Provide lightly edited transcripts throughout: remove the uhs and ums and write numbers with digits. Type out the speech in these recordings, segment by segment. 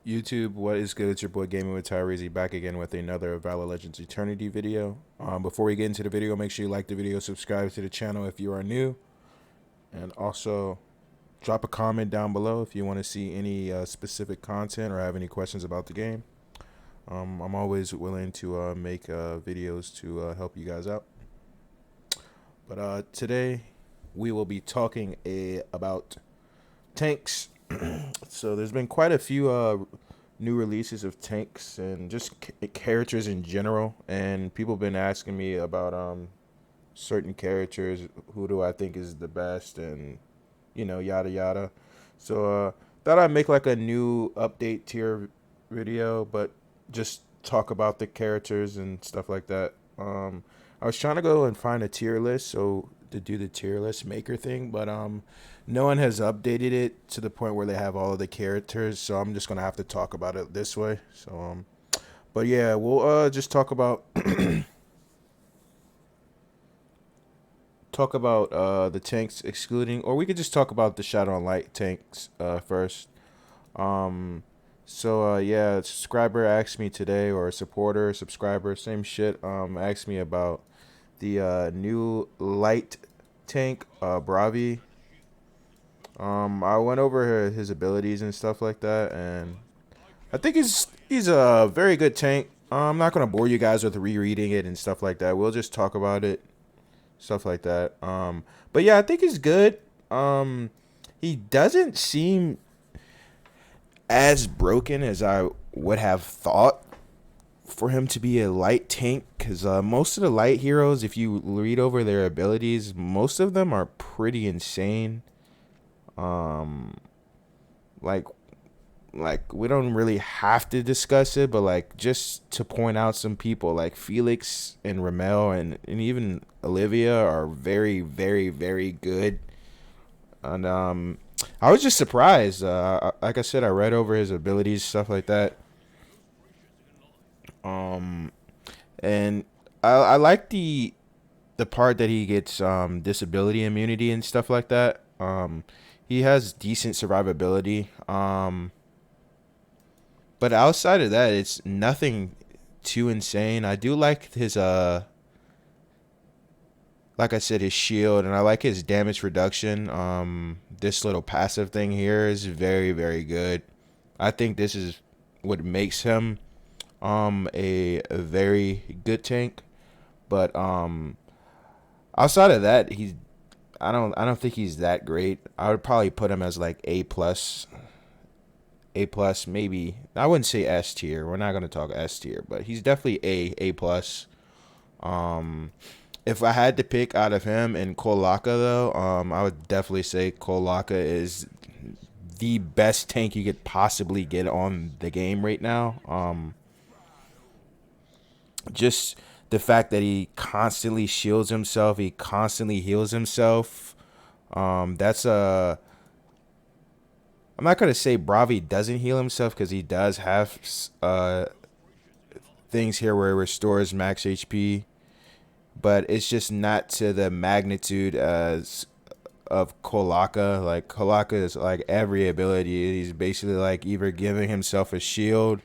YouTube, what is good? It's your boy GaminWitTyreezy back again with another Valor Legends Eternity video. Before we get into the video, make sure you like the video, subscribe to the channel if you are new, and also drop a comment down below if you want to see any specific content or have any questions about the game. I'm always willing to make videos to help you guys out. But today we will be talking about tanks. So there's been quite a few new releases of tanks and just characters in general, and people have been asking me about certain characters, who do I think is the best, and yada yada. So thought I'd make like a new update tier video, but just talk about the characters and stuff like that. I was trying to go and find a tier list, so to do the tier list maker thing, but no one has updated it to the point where they have all of the characters, so I'm just gonna have to talk about it this way. So but yeah, we'll just talk about the tanks excluding, or we could just talk about the Shadow and Light tanks first. Yeah, a subscriber asked me today, or a supporter, subscriber, same shit, asked me about the new light tank, Bravi. I went over his abilities and stuff like that, and I think he's a very good tank. I'm not gonna bore you guys with rereading it and stuff like that. We'll just talk about it, stuff like that. But yeah, I think he's good. He doesn't seem as broken as I would have thought for him to be a light tank, because most of the light heroes, if you read over their abilities, most of them are pretty insane. Um, like we don't really have to discuss it, but like just to point out some people like Felix and Ramel and even Olivia are very, very, very good. And I was just surprised. Like I said, I read over his abilities, stuff like that. Um, and I like the part that he gets disability immunity and stuff like that. He has decent survivability. But outside of that, it's nothing too insane. I do like his like I said, his shield, and I like his damage reduction. This little passive thing here is very, very good. I think this is what makes him a very good tank. But outside of that, I don't think he's that great. I would probably put him as like A plus. A plus, maybe. I wouldn't say S tier. We're not gonna talk S tier, but he's definitely A plus. Um, if I had to pick out of him and Kolaka though, I would definitely say Kolaka is the best tank you could possibly get on the game right now. Just the fact that he constantly shields himself, he constantly heals himself. That's a I'm not gonna say Bravi doesn't heal himself, because he does have things here where it restores max HP, but it's just not to the magnitude as of Kolaka. Like Kolaka is like every ability. He's basically like either giving himself a shield,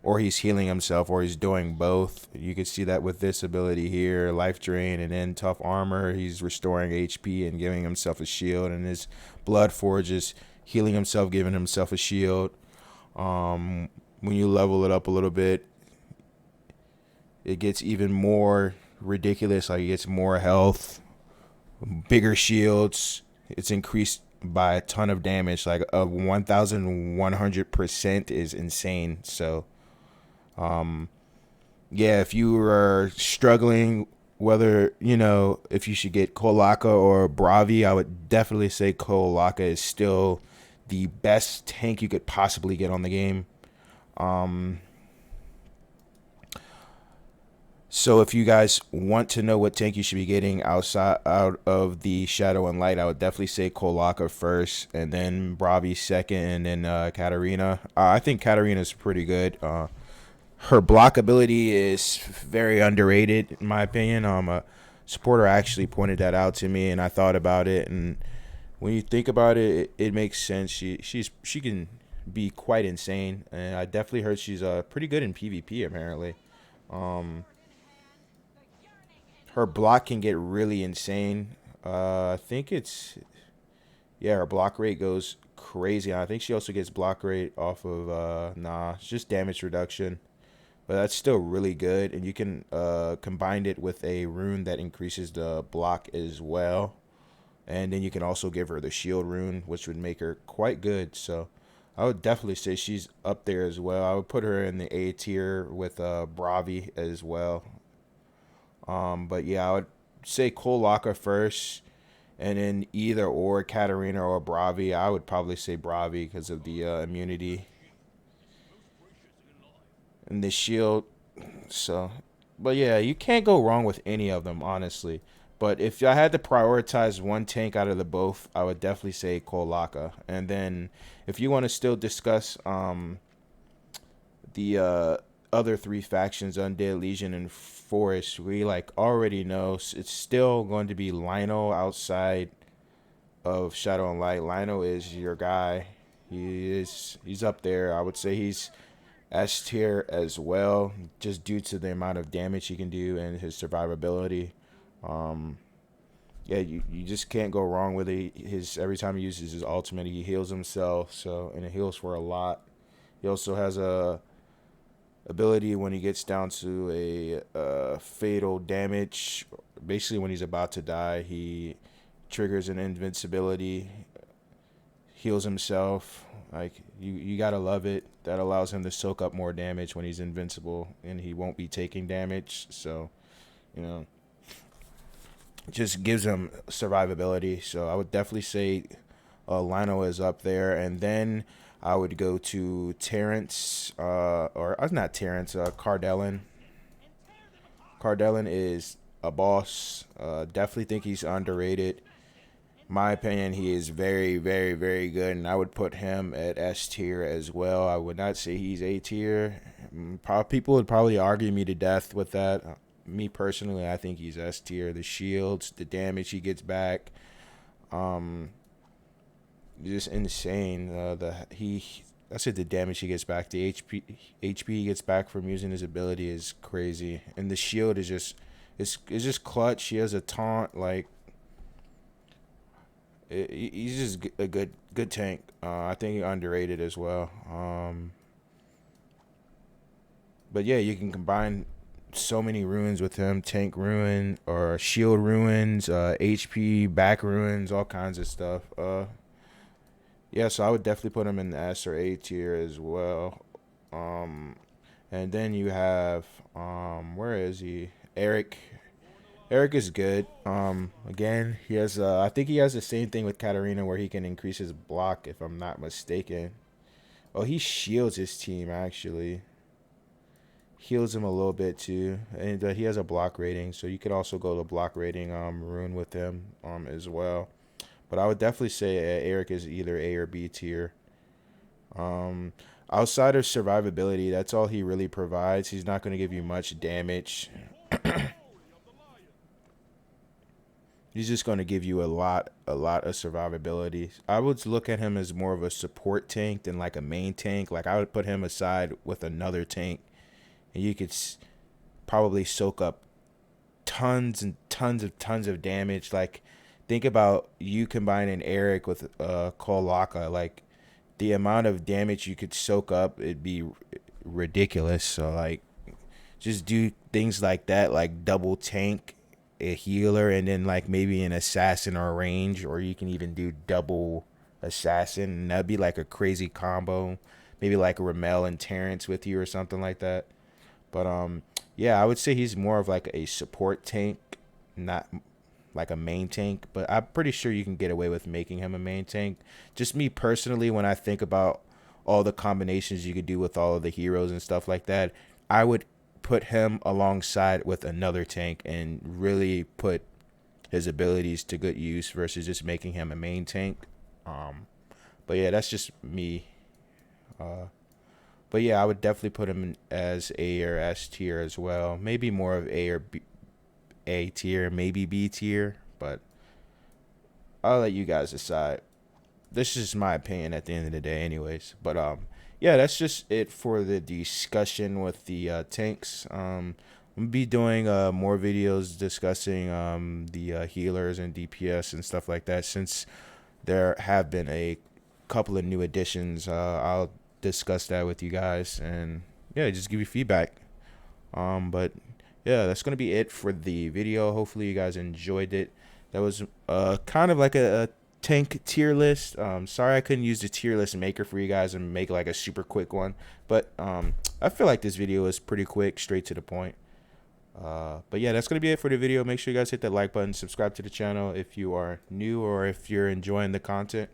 or he's healing himself, or he's doing both. You can see that with this ability here, life drain, and then tough armor. He's restoring HP and giving himself a shield, and his blood forge is healing himself, giving himself a shield. When you level it up a little bit, it gets even more ridiculous. Like, it gets more health, bigger shields. It's increased by a ton of damage. Like, 1,100% is insane. So yeah, if you are struggling whether if you should get Kolaka or Bravi, I would definitely say Kolaka is still the best tank you could possibly get on the game. So if you guys want to know what tank you should be getting out of the Shadow and Light, I would definitely say Kolaka first, and then Bravi second, and then Katarina. I think Katarina is pretty good. Her block ability is very underrated, in my opinion. A supporter actually pointed that out to me, and I thought about it. And when you think about it, it makes sense. She can be quite insane. And I definitely heard she's pretty good in PvP apparently. Um, her block can get really insane. I think it's yeah, her block rate goes crazy. I think she also gets block rate off of nah, it's just damage reduction. But that's still really good, and you can combine it with a rune that increases the block as well. And then you can also give her the shield rune, which would make her quite good. So I would definitely say she's up there as well. I would put her in the A tier with Bravi as well. But yeah, I would say Kolaka first, and then either or Katarina or Bravi. I would probably say Bravi because of the immunity and the shield. So, but yeah, you can't go wrong with any of them, honestly. But if I had to prioritize one tank out of the both, I would definitely say Kolaka. And then, if you want to still discuss the other three factions, Undead Legion and Forest, we like already know it's still going to be Lino outside of Shadow and Light. Lino is your guy. He's up there. I would say he's S tier as well, just due to the amount of damage he can do and his survivability. Um, yeah, you just can't go wrong with it. His every time he uses his ultimate, he heals himself. So and it heals for a lot. He also has a ability when he gets down to a fatal damage. Basically, when he's about to die, he triggers an invincibility, heals himself. Like you gotta love it. That allows him to soak up more damage when he's invincible, and he won't be taking damage. So, you know, just gives him survivability. So I would definitely say Lino is up there, and then I would go to Terrence, or not Terrence, Cardellin. Cardellin is a boss. Definitely think he's underrated. My opinion, he is very, very, very good, and I would put him at S tier as well. I would not say he's A tier. People would probably argue me to death with that. Me personally, I think he's S tier. The shields, the damage he gets back, um, just insane. I said the damage he gets back, the HP he gets back from using his ability is crazy, and the shield is it's just clutch. He has a taunt like. He's just a good tank. I think he's underrated as well. But yeah, you can combine so many ruins with him: tank ruin or shield ruins, HP back ruins, all kinds of stuff. Yeah, so I would definitely put him in the S or A tier as well. Um, and then you have where is he? Eric. Eric is good. Again, he has. I think he has the same thing with Katarina, where he can increase his block, if I'm not mistaken. Oh, he shields his team actually. Heals him a little bit too, and he has a block rating, so you could also go to block rating rune with him as well. But I would definitely say Eric is either A or B tier. Um, Outside of survivability, that's all he really provides. He's not going to give you much damage. He's just going to give you a lot of survivability. I would look at him as more of a support tank than like a main tank. Like I would put him aside with another tank, and you could probably soak up tons and tons of damage. Like think about you combining Eric with Kolaka. Like the amount of damage you could soak up, it'd be ridiculous. So like just do things like that, like double tank a healer and then like maybe an assassin or range, or you can even do double assassin, and that'd be like a crazy combo. Maybe like Ramel and Terrence with you or something like that. But yeah, I would say he's more of like a support tank, not like a main tank. But I'm pretty sure you can get away with making him a main tank. Just me personally, when I think about all the combinations you could do with all of the heroes and stuff like that, I would put him alongside with another tank and really put his abilities to good use versus just making him a main tank. Um, but yeah, that's just me. Uh, but yeah, I would definitely put him as A or S tier as well. Maybe more of A or B, A tier, maybe B tier. But I'll let you guys decide. this is my opinion at the end of the day, anyways. But yeah, that's just it for the discussion with the tanks. I'm gonna be doing more videos discussing the healers and DPS and stuff like that. Since there have been a couple of new additions, I'll discuss that with you guys and yeah, just give you feedback. But yeah, that's gonna be it for the video. Hopefully you guys enjoyed it. That was kind of like a tank tier list. Sorry I couldn't use the tier list maker for you guys and make like a super quick one, but I feel like this video is pretty quick, straight to the point. But yeah, that's gonna be it for the video. Make sure you guys hit that like button, subscribe to the channel if you are new or if you're enjoying the content.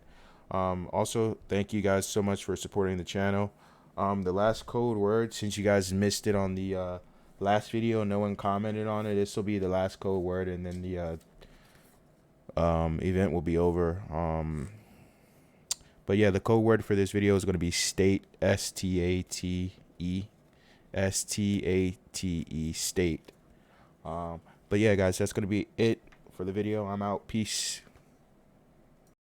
Also, thank you guys so much for supporting the channel. The last code word, since you guys missed it on the last video, no one commented on it. This will be the last code word, and then the event will be over. But yeah, the code word for this video is going to be state, STATE, STATE, state. But yeah, guys, that's going to be it for the video. I'm out. Peace.